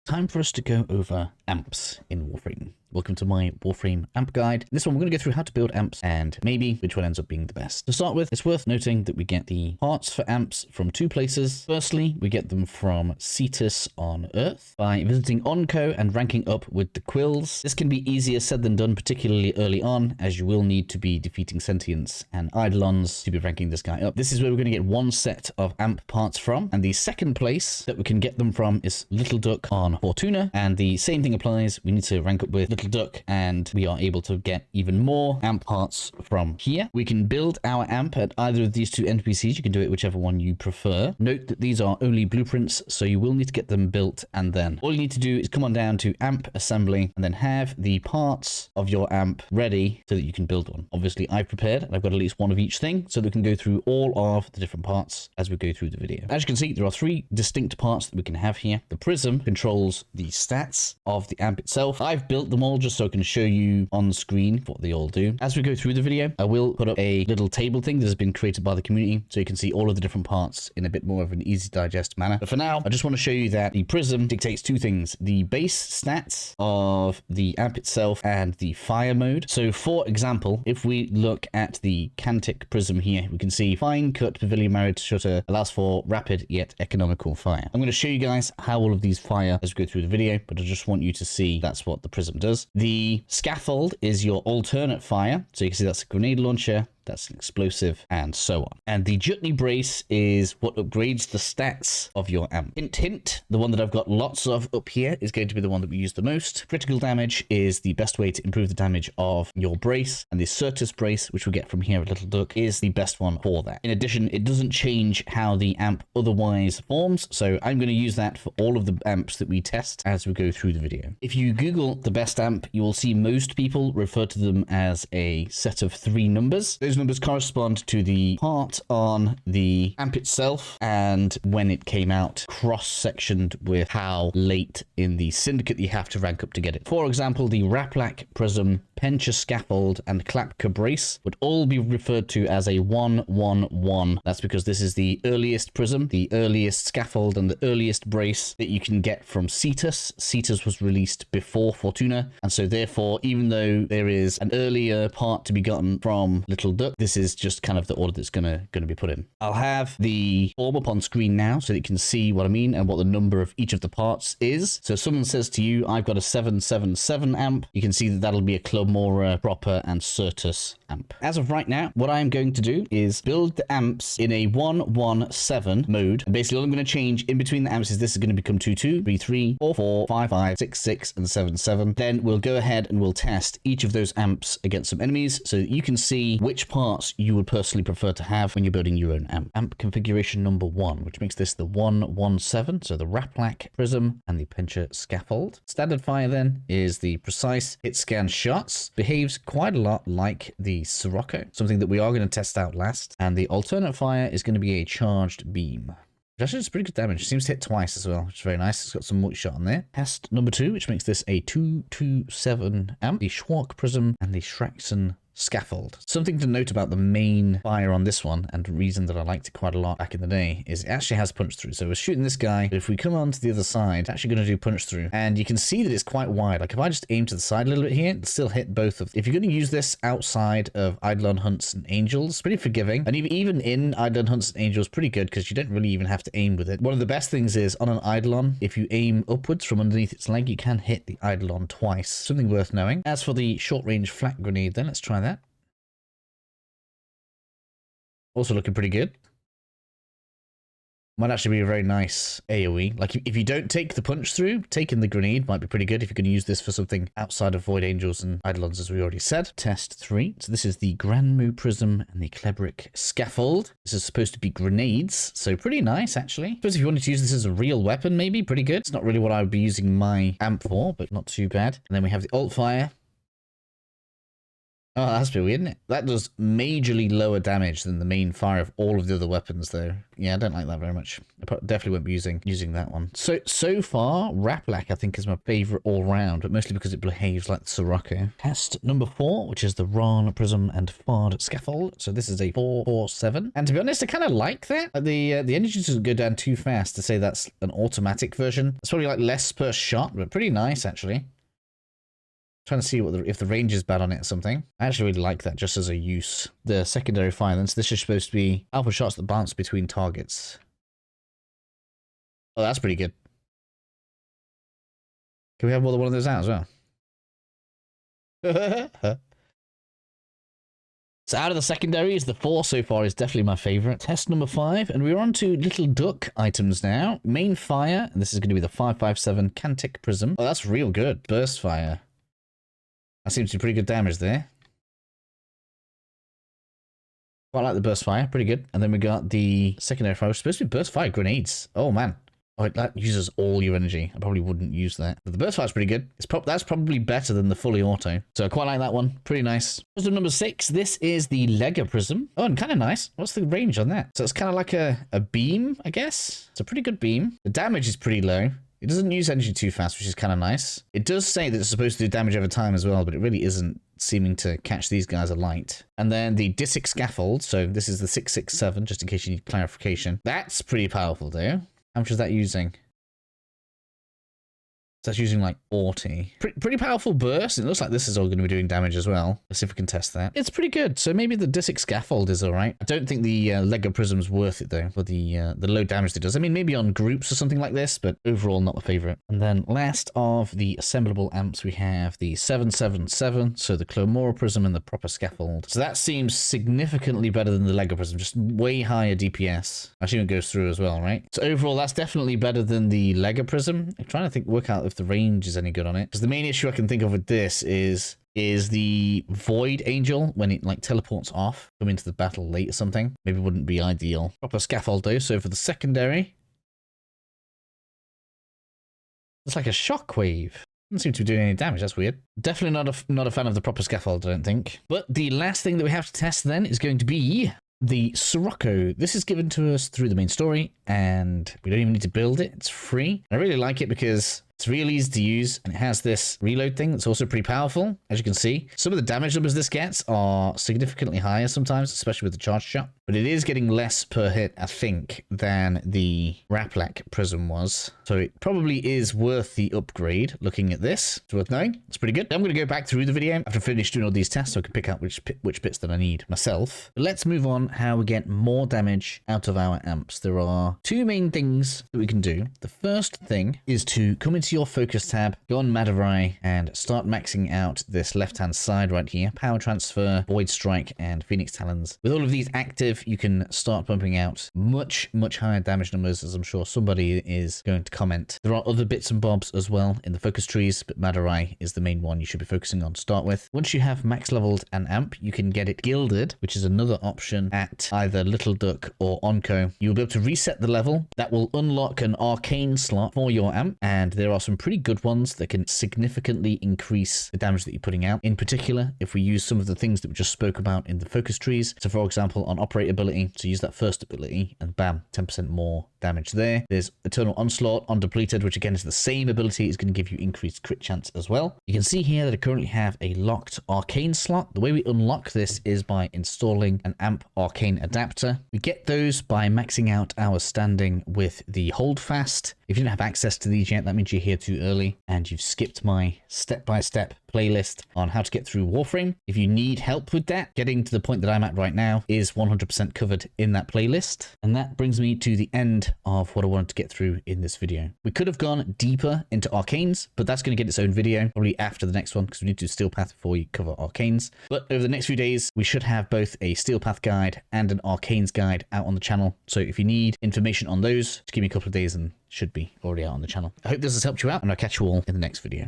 Time for us to go over amps in Warframe. Welcome to my Warframe amp guide. In this one, we're going to go through how to build amps and maybe which one ends up being the best. To start with, it's worth noting that we get the parts for amps from two places. Firstly, we get them from Cetus on Earth by visiting Onco and ranking up with the quills. This can be easier said than done, particularly early on, as you will need to be defeating sentients and eidolons to be ranking this guy up. This is where we're going to get one set of amp parts from, and the second place that we can get them from is Little Duck on Fortuna, and the same thing applies. We need to rank up with Little Duck, and we are able to get even more amp parts from here. We can build our amp at either of these two NPCs. You can do it whichever one you prefer. Note that these are only blueprints, so you will need to get them built, and then all you need to do is come on down to amp assembly and then have the parts of your amp ready so that you can build one. Obviously, I've prepared and I've got at least one of each thing so that we can go through all of the different parts as we go through the video. As you can see, there are three distinct parts that we can have here. The prism controls the stats of the amp itself. I've built them all just so I can show you on screen what they all do. As we go through the video, I will put up a little table thing that has been created by the community so you can see all of the different parts in a bit more of an easy to digest manner. But for now, I just want to show you that the prism dictates two things: the base stats of the amp itself and the fire mode. So for example, if we look at the Cantic prism here, we can see fine cut pavilion married shutter allows for rapid yet economical fire. I'm going to show you guys how all of these fire as we go through the video, but I just want you to see that's what the prism does. The scaffold is your alternate fire. So you can see that's a grenade launcher, that's an explosive, and so on. And the Jutney brace is what upgrades the stats of your amp. Hint, hint, the one that I've got lots of up here is going to be the one that we use the most. Critical damage is the best way to improve the damage of your brace, and the Certus brace, which we get from here at Little Duck, is the best one for that. In addition, it doesn't change how the amp otherwise forms, so I'm going to use that for all of the amps that we test as we go through the video. If you Google the best amp, you will see most people refer to them as a set of 3 numbers. Those numbers correspond to the part on the amp itself and when it came out, cross-sectioned with how late in the syndicate you have to rank up to get it. For example, the Raplak prism, Pencha scaffold, and Klapka brace would all be referred to as a 111. That's because this is the earliest prism, the earliest scaffold, and the earliest brace that you can get from Cetus. Cetus was released before Fortuna, and so therefore, even though there is an earlier part to be gotten from Little Duck, this is just kind of the order that's gonna be put in. I'll have the form up on screen now so that you can see what I mean and what the number of each of the parts is. So if someone says to you, I've got a 777 amp, you can see that that'll be a Clomora, Proper, and Certus amp. As of right now, what I'm going to do is build the amps in a 117 mode. And basically all I'm going to change in between the amps is this is going to become 22, 33, 44, 55, 66, and 77. Then we'll go ahead and we'll test each of those amps against some enemies so that you can see which parts you would personally prefer to have when you're building your own amp. Amp configuration number 1, which makes this the 117, so the Raplak prism and the Pencha scaffold. Standard fire then is the precise hit scan shots. Behaves quite a lot like the Sirocco, something that we are going to test out last. And the alternate fire is going to be a charged beam, which actually does pretty good damage. It seems to hit twice as well, which is very nice. It's got some multi-shot on there. Test number 2, which makes this a 227 amp, the Schwark prism and the Shraxon scaffold. Something to note about the main fire on this one, and the reason that I liked it quite a lot back in the day, is it actually has punch through. So we're shooting this guy, but if we come on to the other side, it's actually going to do punch through. And you can see that it's quite wide. Like if I just aim to the side a little bit here, it'll still hit both of them. If you're going to use this outside of Eidolon Hunts and Angels, it's pretty forgiving. And even in Eidolon Hunts and Angels, pretty good because you don't really even have to aim with it. One of the best things is on an Eidolon, if you aim upwards from underneath its leg, you can hit the Eidolon twice. Something worth knowing. As for the short range flak grenade, then let's try that. Also looking pretty good. Might actually be a very nice AoE. Like if you don't take the punch through, taking the grenade might be pretty good if you're going to use this for something outside of Void Angels and Eidolons, as we already said. Test 3. So this is the Granmu prism and the Klebrick scaffold. This is supposed to be grenades, so pretty nice actually. I suppose if you wanted to use this as a real weapon, maybe pretty good. It's not really what I would be using my amp for, but not too bad. And then we have the alt fire. Oh, that's pretty weird, isn't it? That does majorly lower damage than the main fire of all of the other weapons, though. Yeah, I don't like that very much. I definitely won't be using that one. So far, Raplak, I think, is my favorite all round, but mostly because it behaves like the Sirocco. Test number 4, which is the Ron Prism and Fard Scaffold. So this is a 447. And to be honest, I kind of like that. The energy doesn't go down too fast to say that's an automatic version. It's probably like less per shot, but pretty nice, actually. Trying to see what if the range is bad on it or something. I actually really like that just as a use. The secondary violence, this is supposed to be alpha shots that bounce between targets. Oh, that's pretty good. Can we have more than one of those out as well? So out of the secondaries, the 4 so far is definitely my favorite. Test number 5, and we're on to Little Duck items now. Main fire, and this is going to be the 557 Cantic Prism. Oh, that's real good. Burst fire. That seems to be pretty good damage there. Quite like the burst fire, pretty good. And then we got the secondary fire, which is supposed to be burst fire grenades. Oh man. Oh, that uses all your energy. I probably wouldn't use that. But the burst fire is pretty good. That's probably better than the fully auto. So I quite like that one. Pretty nice. Prism number 6. This is the Lega Prism. Oh, and kind of nice. What's the range on that? So it's kind of like a beam, I guess. It's a pretty good beam. The damage is pretty low. It doesn't use energy too fast, which is kind of nice. It does say that it's supposed to do damage over time as well, but it really isn't seeming to catch these guys alight. And then the Disic Scaffold. So this is the 667, just in case you need clarification. That's pretty powerful, though. How much is that using? That's using like 40. Pretty powerful burst. It looks like this is all going to be doing damage as well. Let's see if we can test that. It's pretty good. So maybe the Disic Scaffold is all right. I don't think the Lego Prism's worth it though for the low damage it does. I mean, maybe on groups or something like this, but overall not my favorite. And then last of the assemblable amps, we have the 777. So the Clomora Prism and the proper Scaffold. So that seems significantly better than the Lego Prism, just way higher DPS. Actually, it goes through as well, right? So overall, that's definitely better than the Lego Prism. I'm trying to work out if the range is any good on it, because the main issue I can think of with this is the Void Angel, when it like teleports off, come into the battle late or something. Maybe wouldn't be ideal. Proper Scaffold though, so for the secondary, it's like a shockwave. Doesn't seem to be doing any damage. That's weird. Definitely not a fan of the proper Scaffold, I don't think. But the last thing that we have to test then is going to be the Sirocco. This is given to us through the main story, and we don't even need to build it. It's free. I really like it because it's real easy to use, and it has this reload thing that's also pretty powerful, as you can see. Some of the damage numbers this gets are significantly higher sometimes, especially with the charge shot. But it is getting less per hit, I think, than the Raplak Prism was. So it probably is worth the upgrade, looking at this. It's worth knowing. It's pretty good. I'm going to go back through the video after I finish doing all these tests so I can pick out which bits that I need myself. But let's move on how we get more damage out of our amps. There are 2 main things that we can do. The first thing is to come into your focus tab, go on Madarai, and start maxing out this left-hand side right here. Power Transfer, Void Strike, and Phoenix Talons. With all of these active, you can start pumping out much higher damage numbers, as I'm sure somebody is going to comment. There are other bits and bobs as well in the focus trees, but Madarai is the main one you should be focusing on to start with. Once you have max leveled an amp, you can get it gilded, which is another option at either Little Duck or Onco. You'll be able to reset the level. That will unlock an arcane slot for your amp, and there are some pretty good ones that can significantly increase the damage that you're putting out. In particular, if we use some of the things that we just spoke about in the focus trees. So for example, on operate ability, so use that first ability and bam, 10% more damage there. There's Eternal Onslaught on depleted, which again is the same ability. It's going to give you increased crit chance as well. You can see here that I currently have a locked arcane slot. The way we unlock this is by installing an amp arcane adapter. We get those by maxing out our standing with the hold fast. If you don't have access to these yet, that means you're here too early and you've skipped my step-by-step playlist on how to get through Warframe. If you need help with that, getting to the point that I'm at right now is 100% covered in that playlist. And that brings me to the end of what I wanted to get through in this video. We could have gone deeper into arcanes, but that's going to get its own video probably after the next one, because we need to do Steel Path before we cover arcanes. But over the next few days, we should have both a Steel Path guide and an arcanes guide out on the channel. So if you need information on those, just give me a couple of days and should be already out on the channel. I hope this has helped you out, and I'll catch you all in the next video.